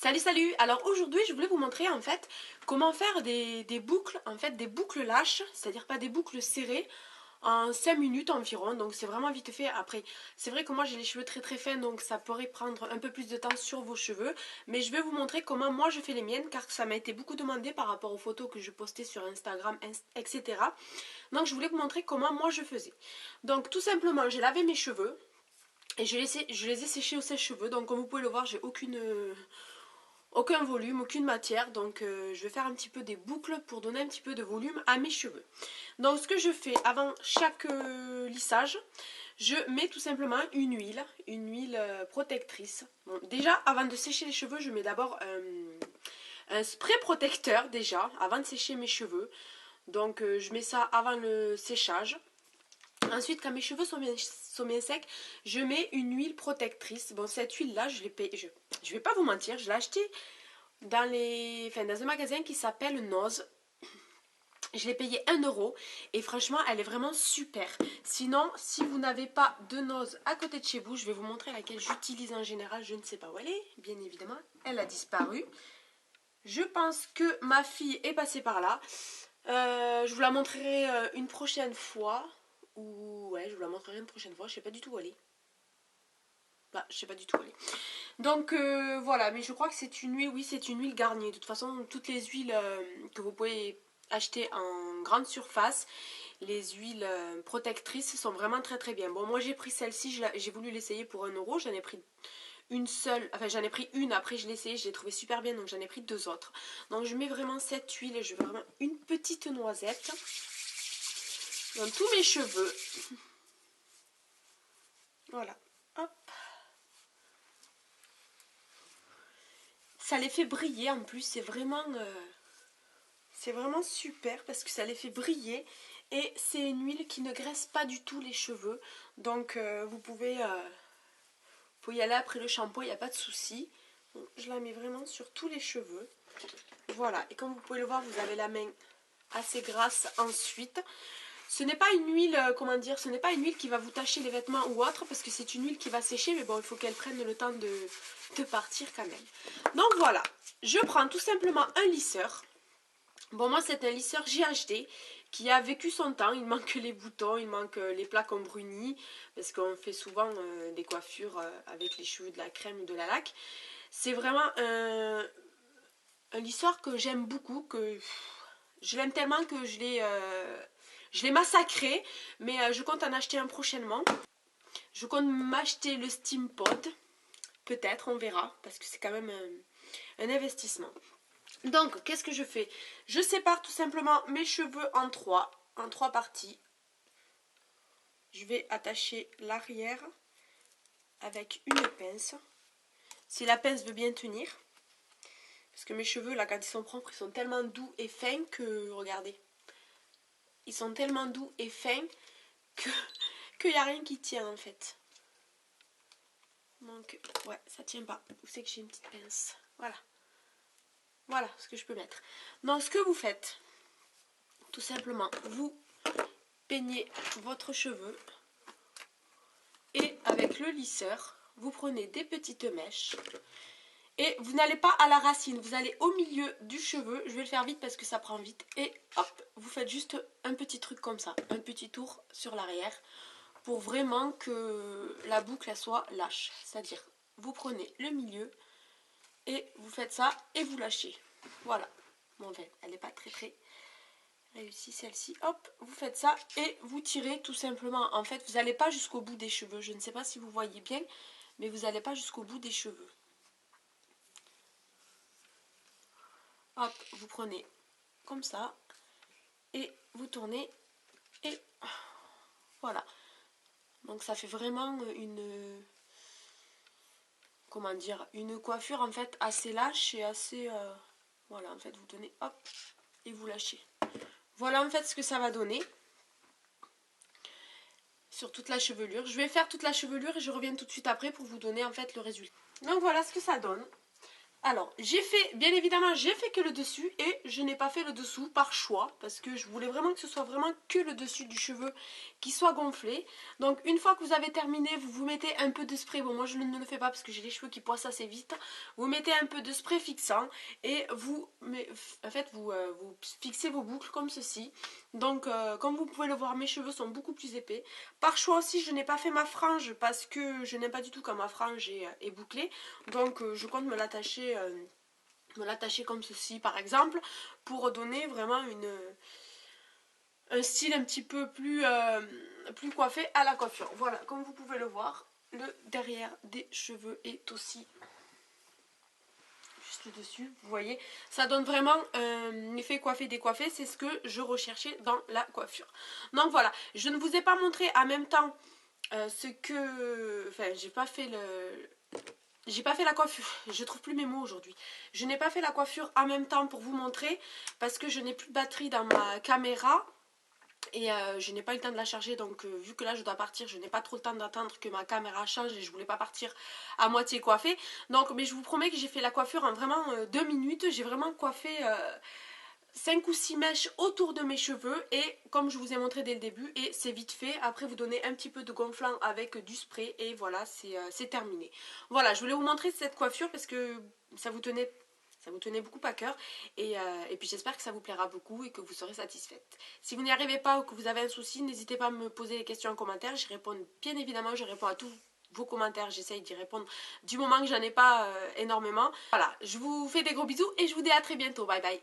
Salut salut. Alors aujourd'hui je voulais vous montrer en fait comment faire des boucles, des boucles lâches, c'est-à-dire pas des boucles serrées en 5 minutes environ, donc c'est vraiment vite fait. Après c'est vrai que moi j'ai les cheveux très fins, donc ça pourrait prendre un peu plus de temps sur vos cheveux, mais je vais vous montrer comment moi je fais les miennes, car ça m'a été beaucoup demandé par rapport aux photos que je postais sur Instagram, etc. Donc je voulais vous montrer comment moi je faisais. Donc tout simplement j'ai lavé mes cheveux et je les ai séchés au sèche-cheveux, donc comme vous pouvez le voir j'ai aucun volume, aucune matière, donc je vais faire un petit peu des boucles pour donner un petit peu de volume à mes cheveux. Donc ce que je fais avant chaque lissage, je mets tout simplement une huile protectrice. Bon, déjà avant de sécher les cheveux, je mets d'abord un spray protecteur déjà, avant de sécher mes cheveux. Donc je mets ça avant le séchage. Ensuite, quand mes cheveux sont bien secs, je mets une huile protectrice. Bon, cette huile-là, je vais pas vous mentir, je l'ai achetée dans un magasin qui s'appelle Nose. Je l'ai payé 1 euro et franchement, elle est vraiment super. Sinon, si vous n'avez pas de Nose à côté de chez vous, je vais vous montrer laquelle j'utilise en général. Je ne sais pas où elle est, bien évidemment. Elle a disparu. Je pense que ma fille est passée par là. Je vous la montrerai une prochaine fois. Ou ouais, je vous la montrerai une prochaine fois. Je sais pas du tout où elle est. Bah, je sais pas du tout où elle est. Donc voilà, mais je crois que c'est une huile, oui, c'est une huile Garnier. De toute façon, toutes les huiles que vous pouvez acheter en grande surface, les huiles protectrices sont vraiment très bien. Bon, moi j'ai pris celle-ci, j'ai voulu l'essayer pour 1 euro. J'en ai pris une seule, enfin j'en ai pris une, après je l'ai essayé, je l'ai trouvé super bien, donc j'en ai pris 2 autres. Donc je mets vraiment cette huile et je mets vraiment une petite noisette dans tous mes cheveux. Voilà, hop. Ça les fait briller en plus, c'est vraiment super parce que ça les fait briller et c'est une huile qui ne graisse pas du tout les cheveux. Donc vous pouvez y aller après le shampoing, il n'y a pas de souci. Bon, je la mets vraiment sur tous les cheveux. Voilà, et comme vous pouvez le voir, vous avez la main assez grasse ensuite. Ce n'est pas une huile, comment dire, ce n'est pas une huile qui va vous tacher les vêtements ou autre, parce que c'est une huile qui va sécher, mais bon, il faut qu'elle prenne le temps de partir quand même. Donc voilà, je prends tout simplement un lisseur. Bon, moi c'est un lisseur GHD qui a vécu son temps. Il manque les boutons, il manque les plaques en bruni, parce qu'on fait souvent des coiffures avec les cheveux de la crème ou de la laque. C'est vraiment un lisseur que j'aime beaucoup, que je l'aime tellement que je l'ai massacré, mais je compte en acheter un prochainement. Je compte m'acheter le Steam Pod, peut-être, on verra, parce que c'est quand même un investissement. Donc, qu'est-ce que je fais? Je sépare tout simplement mes cheveux en trois parties. Je vais attacher l'arrière avec une pince. Si la pince veut bien tenir. Parce que mes cheveux, là, quand ils sont propres, ils sont tellement doux et fins que, regardez. Ils sont tellement doux et fins qu'il n'y a rien qui tient, en fait. Donc, ouais, ça tient pas. Où c'est que j'ai une petite pince? Voilà. Voilà ce que je peux mettre. Donc, ce que vous faites, tout simplement, vous peignez votre cheveu et avec le lisseur, vous prenez des petites mèches et vous n'allez pas à la racine, vous allez au milieu du cheveu. Je vais le faire vite parce que ça prend vite et hop, vous faites juste un petit truc comme ça, un petit tour sur l'arrière pour vraiment que la boucle elle soit lâche. C'est-à-dire, vous prenez le milieu et vous faites ça et vous lâchez. Voilà. Bon, elle n'est pas très réussie celle-ci. Hop, vous faites ça et vous tirez tout simplement. En fait, vous n'allez pas jusqu'au bout des cheveux. Je ne sais pas si vous voyez bien, mais vous n'allez pas jusqu'au bout des cheveux. Hop, vous prenez comme ça et vous tournez et voilà. Donc ça fait vraiment comment dire, une coiffure en fait assez lâche et assez voilà, en fait vous tenez hop et vous lâchez. Voilà en fait ce que ça va donner sur toute la chevelure. Je vais faire toute la chevelure et je reviens tout de suite après pour vous donner en fait le résultat. Donc voilà ce que ça donne. Alors, bien évidemment, j'ai fait que le dessus et je n'ai pas fait le dessous par choix parce que je voulais vraiment que ce soit vraiment que le dessus du cheveu qui soit gonflé. Donc, une fois que vous avez terminé, vous mettez un peu de spray. Bon, moi je ne le fais pas parce que j'ai les cheveux qui poissent assez vite. Vous mettez un peu de spray fixant et vous fixez vos boucles comme ceci. Donc, comme vous pouvez le voir, mes cheveux sont beaucoup plus épais. Par choix aussi, je n'ai pas fait ma frange parce que je n'aime pas du tout quand ma frange est bouclée. Donc je compte me l'attacher comme ceci par exemple pour donner vraiment un style un petit peu plus coiffé à la coiffure. Voilà, comme vous pouvez le voir, le derrière des cheveux est aussi juste le dessus. Vous voyez, ça donne vraiment un effet coiffé décoiffé, c'est ce que je recherchais dans la coiffure. Donc voilà, je ne vous ai pas montré en même temps j'ai pas fait la coiffure, je trouve plus mes mots aujourd'hui. Je n'ai pas fait la coiffure en même temps pour vous montrer parce que je n'ai plus de batterie dans ma caméra et je n'ai pas eu le temps de la charger. Donc vu que là je dois partir, je n'ai pas trop le temps d'attendre que ma caméra change et je voulais pas partir à moitié coiffée. Donc mais je vous promets que j'ai fait la coiffure en vraiment 2 minutes. J'ai vraiment coiffé 5 ou 6 mèches autour de mes cheveux et comme je vous ai montré dès le début, et c'est vite fait. Après vous donnez un petit peu de gonflant avec du spray et voilà, c'est terminé. Voilà, je voulais vous montrer cette coiffure parce que ça vous tenait beaucoup à cœur et puis j'espère que ça vous plaira beaucoup et que vous serez satisfaite. Si vous n'y arrivez pas ou que vous avez un souci, n'hésitez pas à me poser les questions en commentaire, j'y réponds bien évidemment, je réponds à tous vos commentaires, j'essaye d'y répondre du moment que j'en ai pas énormément. Voilà, je vous fais des gros bisous et je vous dis à très bientôt, bye bye.